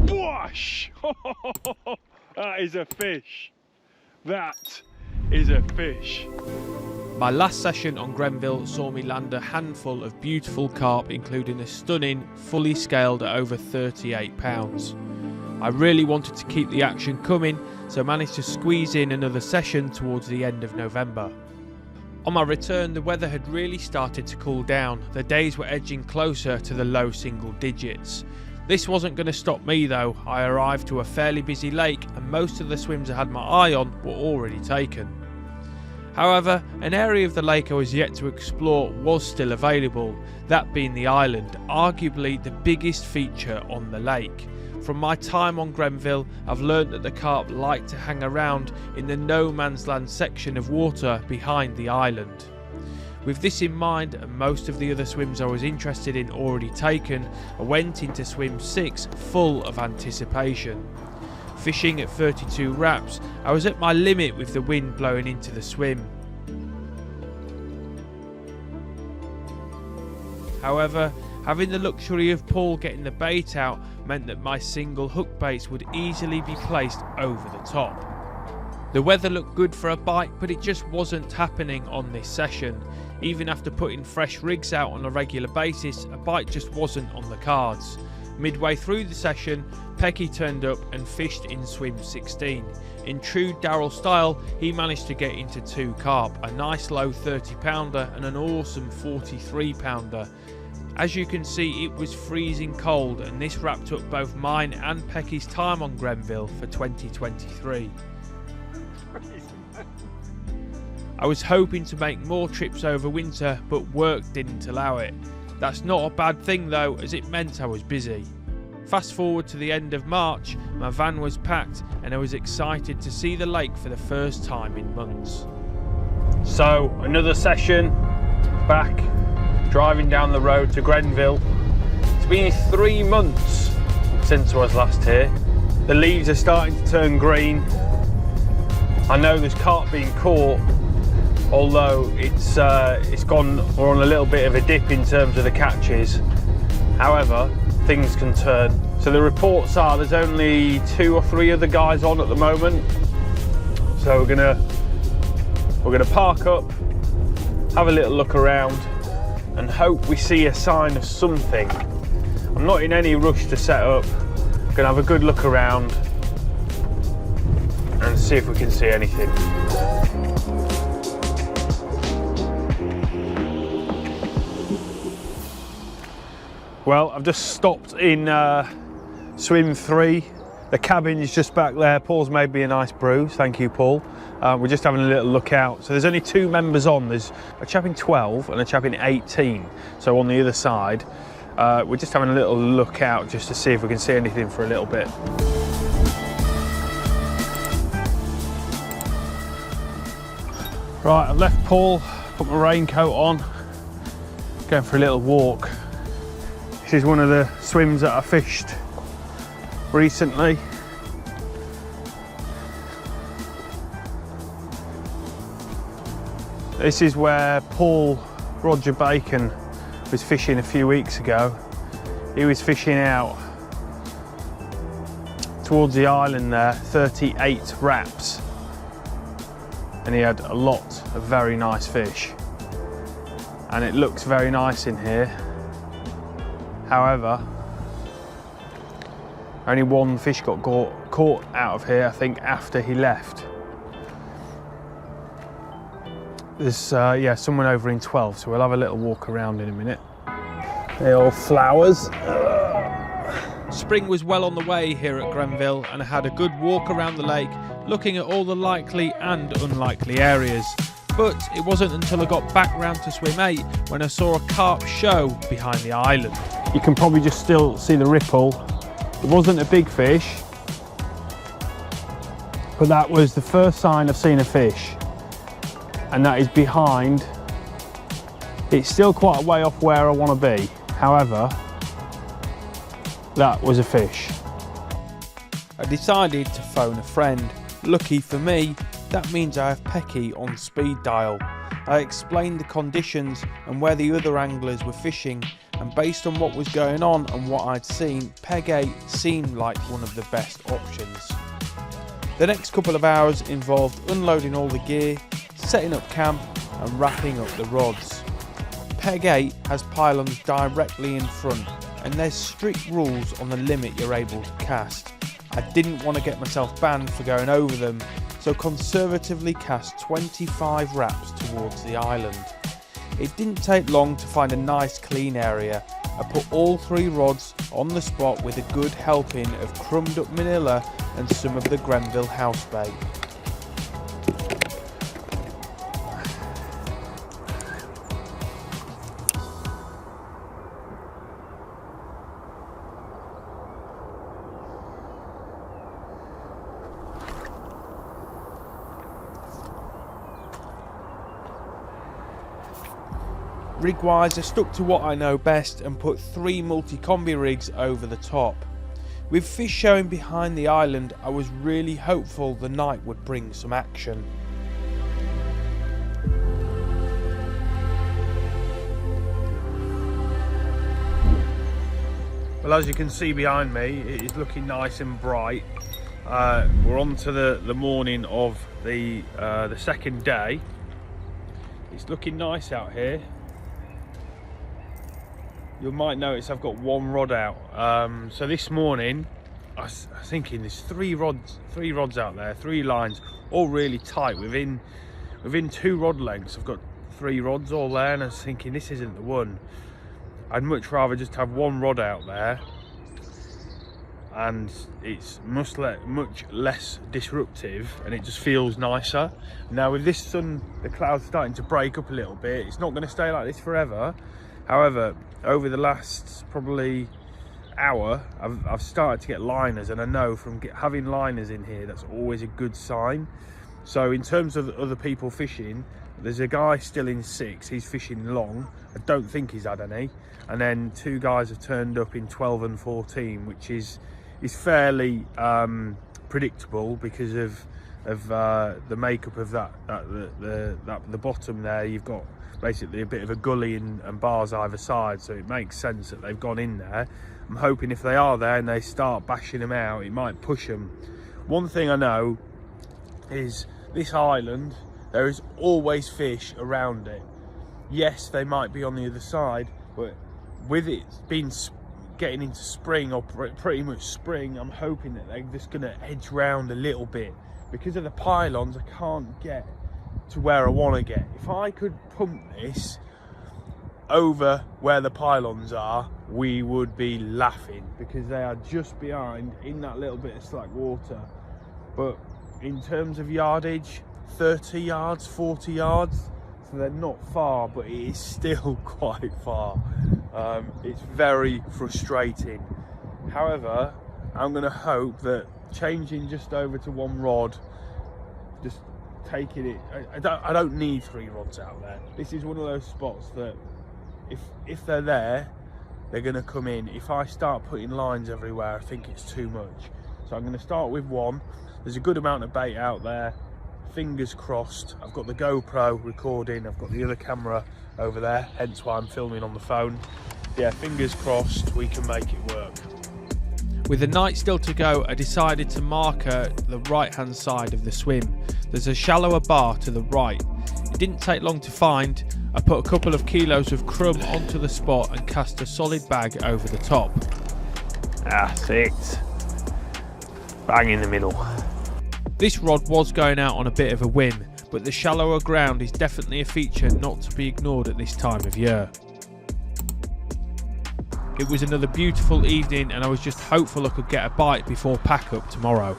Wash! That is a fish. That is a fish. My last session on Grenville saw me land a handful of beautiful carp, including a stunning, fully scaled at over 38 pounds. I really wanted to keep the action coming, so managed to squeeze in another session towards the end of November. On my return, the weather had really started to cool down. The days were edging closer to the low single digits. This wasn't going to stop me though. I arrived to a fairly busy lake and most of the swims I had my eye on were already taken. However, an area of the lake I was yet to explore was still available, that being the island, arguably the biggest feature on the lake. From my time on Grenville, I've learnt that the carp like to hang around in the no man's land section of water behind the island. With this in mind and most of the other swims I was interested in already taken, I went into swim 6 full of anticipation. Fishing at 32 wraps, I was at my limit with the wind blowing into the swim. However, having the luxury of Paul getting the bait out meant that my single hook baits would easily be placed over the top. The weather looked good for a bite, but it just wasn't happening on this session. Even after putting fresh rigs out on a regular basis, a bite just wasn't on the cards. Midway through the session, Pecky turned up and fished in swim 16. In true Darryl style, he managed to get into 2 carp, a nice low 30 pounder and an awesome 43 pounder. As you can see, it was freezing cold and this wrapped up both mine and Pecky's time on Grenville for 2023. I was hoping to make more trips over winter, but work didn't allow it. That's not a bad thing though, as it meant I was busy. Fast forward to the end of March, my van was packed and I was excited to see the lake for the first time in months. So another session, back, driving down the road to Grenville. It's been 3 months since I was last here. The leaves are starting to turn green. I know there's carp being caught, although it's gone, we're on a little bit of a dip in terms of the catches. However, things can turn. So the reports are there's only 2 or 3 other guys on at the moment. So we're gonna park up, have a little look around and hope we see a sign of something. I'm not in any rush to set up. Gonna have a good look around and see if we can see anything. Well, I've just stopped in swim 3. The cabin is just back there. Paul's made me a nice brew. Thank you, Paul. We're just having a little look out. So there's only 2 members on. There's a chap in 12 and a chap in 18. So on the other side, we're just having a little look out just to see if we can see anything for a little bit. Right, I've left Paul, put my raincoat on, going for a little walk. This is one of the swims that I fished recently. This is where Paul Roger Bacon was fishing a few weeks ago. He was fishing out towards the island there, 38 wraps. And he had a lot of very nice fish. And it looks very nice in here. However, only 1 fish got caught out of here, I think, after he left. There's yeah, someone over in 12, so we'll have a little walk around in a minute. The old flowers. Spring was well on the way here at Grenville and I had a good walk around the lake, looking at all the likely and unlikely areas. But it wasn't until I got back round to swim 8 when I saw a carp show behind the island. You can probably just still see the ripple. It wasn't a big fish, but that was the first sign I've seen a fish. And that is behind. It's still quite a way off where I want to be. However, that was a fish. I decided to phone a friend. Lucky for me, that means I have Pecky on speed dial. I explained the conditions and where the other anglers were fishing, and based on what was going on and what I'd seen, Peg 8 seemed like one of the best options. The next couple of hours involved unloading all the gear, setting up camp and wrapping up the rods. Peg 8 has pylons directly in front, and there's strict rules on the limit you're able to cast. I didn't want to get myself banned for going over them, so conservatively cast 25 wraps towards the island. It didn't take long to find a nice clean area. I put all 3 rods on the spot with a good helping of crumbed up manila and some of the Grenville house bait. Rig-wise, I stuck to what I know best and put 3 multi-combi rigs over the top. With fish showing behind the island, I was really hopeful the night would bring some action. Well, as you can see behind me, it is looking nice and bright. We're on to the morning of the second day. It's looking nice out here. You might notice I've got 1 rod out. So this morning, I was thinking there's 3 rods out there, 3 lines, all really tight within 2 rod lengths. I've got 3 rods all there, and I was thinking this isn't the one. I'd much rather just have 1 rod out there, and it's much less disruptive, and it just feels nicer. Now with this sun, the clouds starting to break up a little bit. It's not going to stay like this forever. However, over the last probably hour, I've started to get liners, and I know from having liners in here, that's always a good sign. So in terms of other people fishing, there's a guy still in 6, he's fishing long. I don't think he's had any. And then 2 guys have turned up in 12 and 14, which is fairly predictable because of the makeup of the bottom there. You've got basically a bit of a gully and bars either side, so it makes sense that they've gone in there. I'm hoping if they are there and they start bashing them out, it might push them. One thing I know is this island, there is always fish around it. Yes, they might be on the other side, but with it being getting into spring, or pretty much spring, I'm hoping that they're just going to edge round a little bit. Because of the pylons, I can't get to where I want to get. If I could pump this over where the pylons are, we would be laughing, because they are just behind in that little bit of slack water. But in terms of yardage, 30 yards, 40 yards, so they're not far, but it is still quite far. It's very frustrating. However, I'm going to hope that changing just over to 1 rod, just taking it, I don't need 3 rods out there. This is one of those spots that if they're there, they're going to come in. If I start putting lines everywhere, I think it's too much. So I'm going to start with 1. There's a good amount of bait out there. Fingers crossed. I've got the GoPro recording, I've got the other camera over there, hence why I'm filming on the phone. Yeah, fingers crossed we can make it work. With the night still to go, I decided to marker the right hand side of the swim. There's a shallower bar to the right. It didn't take long to find. I put a couple of kilos of crumb onto the spot and cast a solid bag over the top. That's it. Bang in the middle. This rod was going out on a bit of a whim, but the shallower ground is definitely a feature not to be ignored at this time of year. It was another beautiful evening, and I was just hopeful I could get a bite before pack up tomorrow.